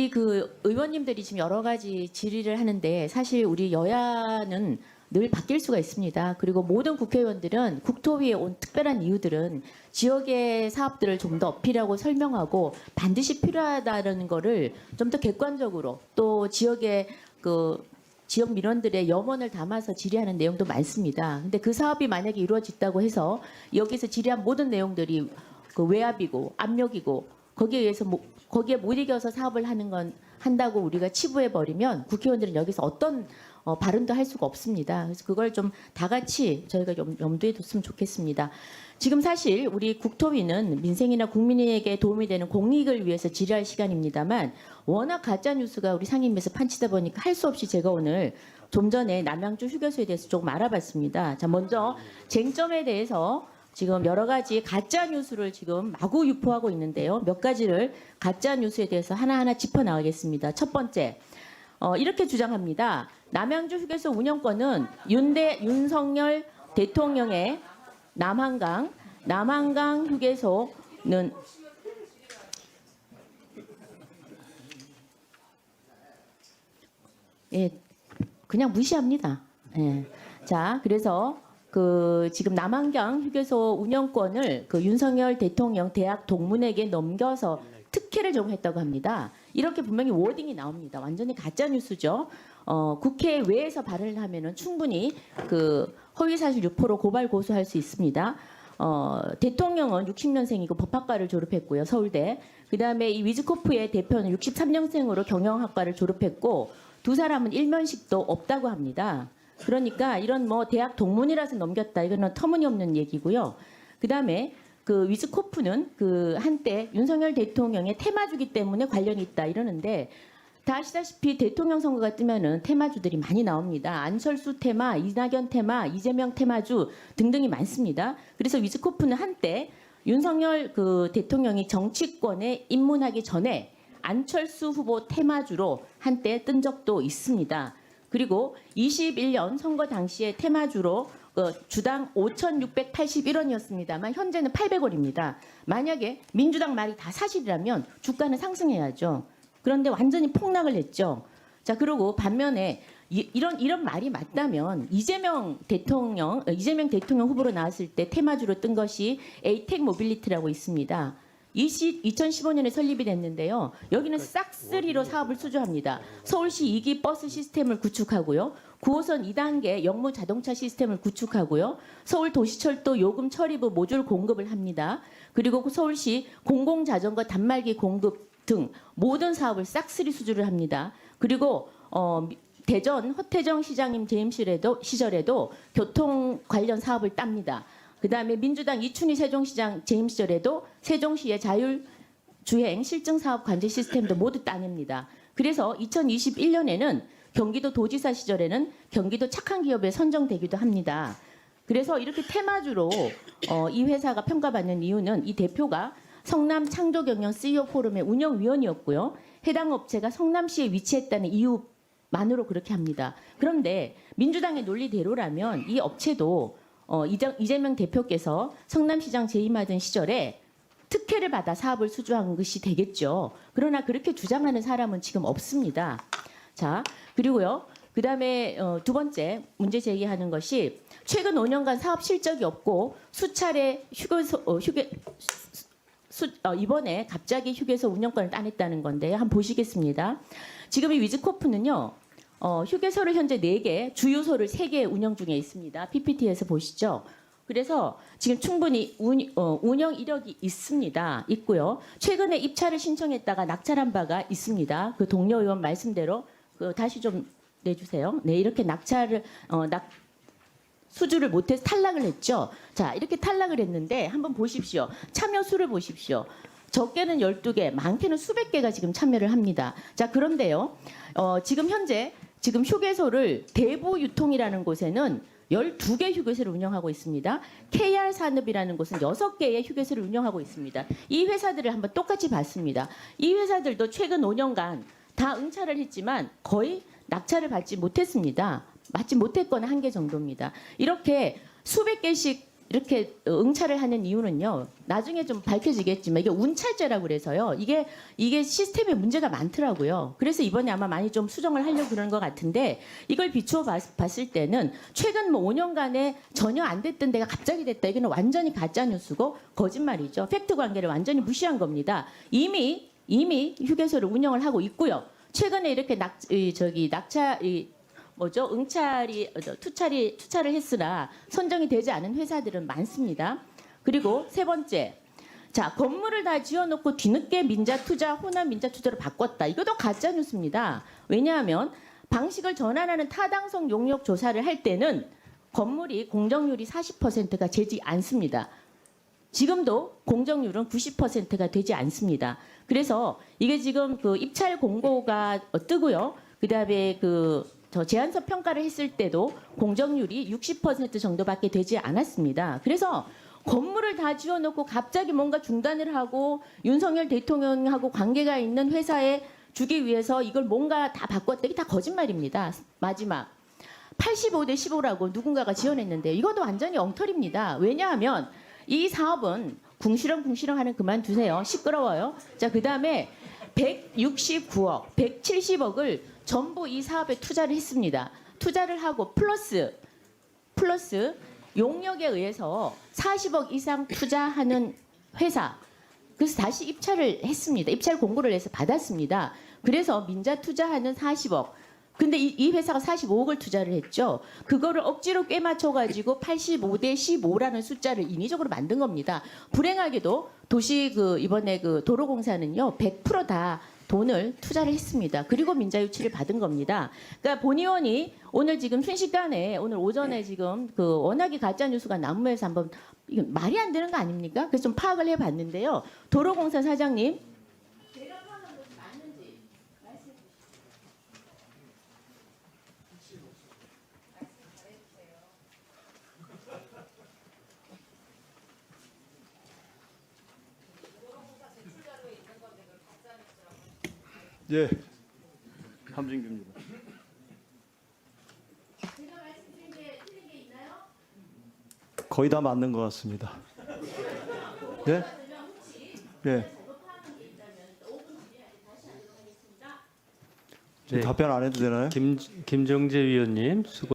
우리 그 의원님들이 지금 여러 가지 질의를 하는데 사실 우리 여야는 늘 바뀔 수가 있습니다. 그리고 모든 국회의원들은 국토위에 온 특별한 이유들은 지역의 사업들을 좀 더 어필하고 설명하고 반드시 필요하다는 거를 좀 더 객관적으로 또 지역의 그 지역 민원들의 염원을 담아서 질의하는 내용도 많습니다. 근데 그 사업이 만약에 이루어졌다고 해서 여기서 질의한 모든 내용들이 그 외압이고 압력이고 거기에 의해서 거기에 못 이겨서 사업을 하는 건 한다고 우리가 치부해 버리면 국회의원들은 여기서 어떤 발언도 할 수가 없습니다. 그래서 그걸 좀 다 같이 저희가 염두에 뒀으면 좋겠습니다. 지금 사실 우리 국토위는 민생이나 국민에게 도움이 되는 공익을 위해서 질의할 시간입니다만 워낙 가짜 뉴스가 우리 상임위에서 판치다 보니까 할 수 없이 제가 오늘 좀 전에 남양주 휴게소에 대해서 조금 알아봤습니다. 자, 먼저 쟁점에 대해서 지금 여러 가지 가짜 뉴스를 지금 마구 유포하고 있는데요. 몇 가지를 가짜 뉴스에 대해서 하나하나 짚어 나가겠습니다. 첫 번째, 이렇게 주장합니다. 남양주 휴게소 운영권은 윤석열 대통령의 남한강 휴게소는 그냥 무시합니다. 자, 그래서 지금 남한강 휴게소 운영권을 그 윤석열 대통령 대학 동문에게 넘겨서 특혜를 제공했다고 합니다. 이렇게 분명히 워딩이 나옵니다. 완전히 가짜 뉴스죠. 국회 외에서 발언을 하면은 충분히 그 허위사실 유포로 고발 고소할 수 있습니다. 대통령은 60년생이고 법학과를 졸업했고요. 서울대. 그다음에 이 위즈코프의 대표는 63년생으로 경영학과를 졸업했고 두 사람은 일면식도 없다고 합니다. 그러니까 이런 뭐 대학 동문이라서 넘겼다 이거는 터무니없는 얘기고요. 그다음에 그 위즈코프는 그 한때 윤석열 대통령의 테마주기 때문에 관련이 있다 이러는데 다 아시다시피 대통령 선거가 뜨면은 테마주들이 많이 나옵니다. 안철수 테마, 이낙연 테마, 이재명 테마주 등등이 많습니다. 그래서 위즈코프는 한때 윤석열 그 대통령이 정치권에 입문하기 전에 안철수 후보 테마주로 한때 뜬 적도 있습니다. 그리고 21년 선거 당시에 테마주로 주당 5,681원이었습니다만 현재는 800원입니다. 만약에 민주당 말이 다 사실이라면 주가는 상승해야죠. 그런데 완전히 폭락을 했죠. 자, 그리고 반면에 이런 말이 맞다면 이재명 대통령 후보로 나왔을 때 테마주로 뜬 것이 에이텍 모빌리티라고 있습니다. 2015년에 설립이 됐는데요. 여기는 싹쓸이로 사업을 수주합니다. 서울시 2기 버스 시스템을 구축하고요. 9호선 2단계 영무 자동차 시스템을 구축하고요. 서울 도시철도 요금 처리부 모듈 공급을 합니다. 그리고 서울시 공공자전거 단말기 공급 등 모든 사업을 싹쓸이 수주를 합니다. 그리고 대전 허태정 시장님 재임 시절에도 교통 관련 사업을 땁니다. 그다음에 민주당 이춘희 세종시장 재임 시절에도 세종시의 자율주행 실증사업 관제 시스템도 모두 따냅니다. 그래서 2021년에는 경기도 도지사 시절에는 경기도 착한 기업에 선정되기도 합니다. 그래서 이렇게 테마주로 이 회사가 평가받는 이유는 이 대표가 성남 창조경영 CEO 포럼의 운영위원이었고요. 해당 업체가 성남시에 위치했다는 이유만으로 그렇게 합니다. 그런데 민주당의 논리대로라면 이 업체도 이재명 대표께서 성남시장 재임하던 시절에 특혜를 받아 사업을 수주한 것이 되겠죠. 그러나 그렇게 주장하는 사람은 지금 없습니다. 자, 그리고요. 그다음에 두 번째 문제 제기하는 것이 최근 5년간 사업 실적이 없고 수차례 이번에 갑자기 휴게소 운영권을 따냈다는 건데요. 한번 보시겠습니다. 지금 이 위즈코프는요. 휴게소를 현재 4개, 주유소를 3개 운영 중에 있습니다. PPT에서 보시죠. 그래서 지금 충분히 운영 이력이 있고요. 최근에 입찰을 신청했다가 낙찰한 바가 있습니다. 그 동료 의원 말씀대로 다시 좀 내주세요. 네, 이렇게 수주를 못해서 탈락을 했죠. 자, 이렇게 탈락을 했는데 한번 보십시오. 참여 수를 보십시오. 적게는 12개, 많게는 수백 개가 지금 참여를 합니다. 자, 그런데요. 지금 휴게소를 대부유통이라는 곳에는 12개 휴게소를 운영하고 있습니다. KR산업이라는 곳은 6개의 휴게소를 운영하고 있습니다. 이 회사들을 한번 똑같이 봤습니다. 이 회사들도 최근 5년간 다 응찰을 했지만 거의 낙찰을 받지 못했습니다. 받지 못했거나 1개 정도입니다. 이렇게 수백 개씩 이렇게 응찰을 하는 이유는요. 나중에 좀 밝혀지겠지만 이게 운찰제라고 그래서요. 이게 시스템에 문제가 많더라고요. 그래서 이번에 아마 많이 좀 수정을 하려고 그러는 것 같은데 이걸 비추어 봤을 때는 최근 뭐 5년간에 전혀 안 됐던 데가 갑자기 됐다. 이거는 완전히 가짜 뉴스고 거짓말이죠. 팩트 관계를 완전히 무시한 겁니다. 이미 휴게소를 운영을 하고 있고요. 최근에 이렇게 투차를 했으나 선정이 되지 않은 회사들은 많습니다. 그리고 세 번째, 자 건물을 다 지어놓고 뒤늦게 민자투자, 호남 민자투자로 바꿨다. 이것도 가짜 뉴스입니다. 왜냐하면 방식을 전환하는 타당성 용역 조사를 할 때는 건물이 공정률이 40%가 되지 않습니다. 지금도 공정률은 90%가 되지 않습니다. 그래서 이게 지금 그 입찰 공고가 뜨고요. 그다음에 저 제안서 평가를 했을 때도 공정률이 60% 정도밖에 되지 않았습니다. 그래서 건물을 다 지어놓고 갑자기 뭔가 중단을 하고 윤석열 대통령하고 관계가 있는 회사에 주기 위해서 이걸 뭔가 다 바꿨다. 이게 다 거짓말입니다. 마지막 85대 15라고 누군가가 지어냈는데 이것도 완전히 엉터리입니다. 왜냐하면 이 사업은 궁시렁 하는 그만두세요. 시끄러워요. 자, 그다음에 169억, 170억을 전부 이 사업에 투자를 했습니다. 투자를 하고 플러스 용역에 의해서 40억 이상 투자하는 회사. 그래서 다시 입찰을 했습니다. 입찰 공고를 해서 받았습니다. 그래서 민자 투자하는 40억. 근데 이 회사가 45억을 투자를 했죠. 그거를 억지로 꿰맞춰가지고 85대 15라는 숫자를 인위적으로 만든 겁니다. 불행하게도 이번에 도로공사는요 100% 다 돈을 투자를 했습니다. 그리고 민자유치를 받은 겁니다. 그러니까 본 의원이 오늘 지금 순식간에 오늘 오전에 지금 워낙에 가짜 뉴스가 난무해서 한번 이거 말이 안 되는 거 아닙니까? 그래서 좀 파악을 해봤는데요. 도로공사 사장님. 제가 파악한 것이 맞는지 말씀해 주시죠. 예, 함진규입니다. 제가 말씀드린 게 틀린 게 있나요? 거의 다 맞는 것 같습니다. 예? 예. 네. 답변 안 해도 되나요? 김정재 위원님 수고.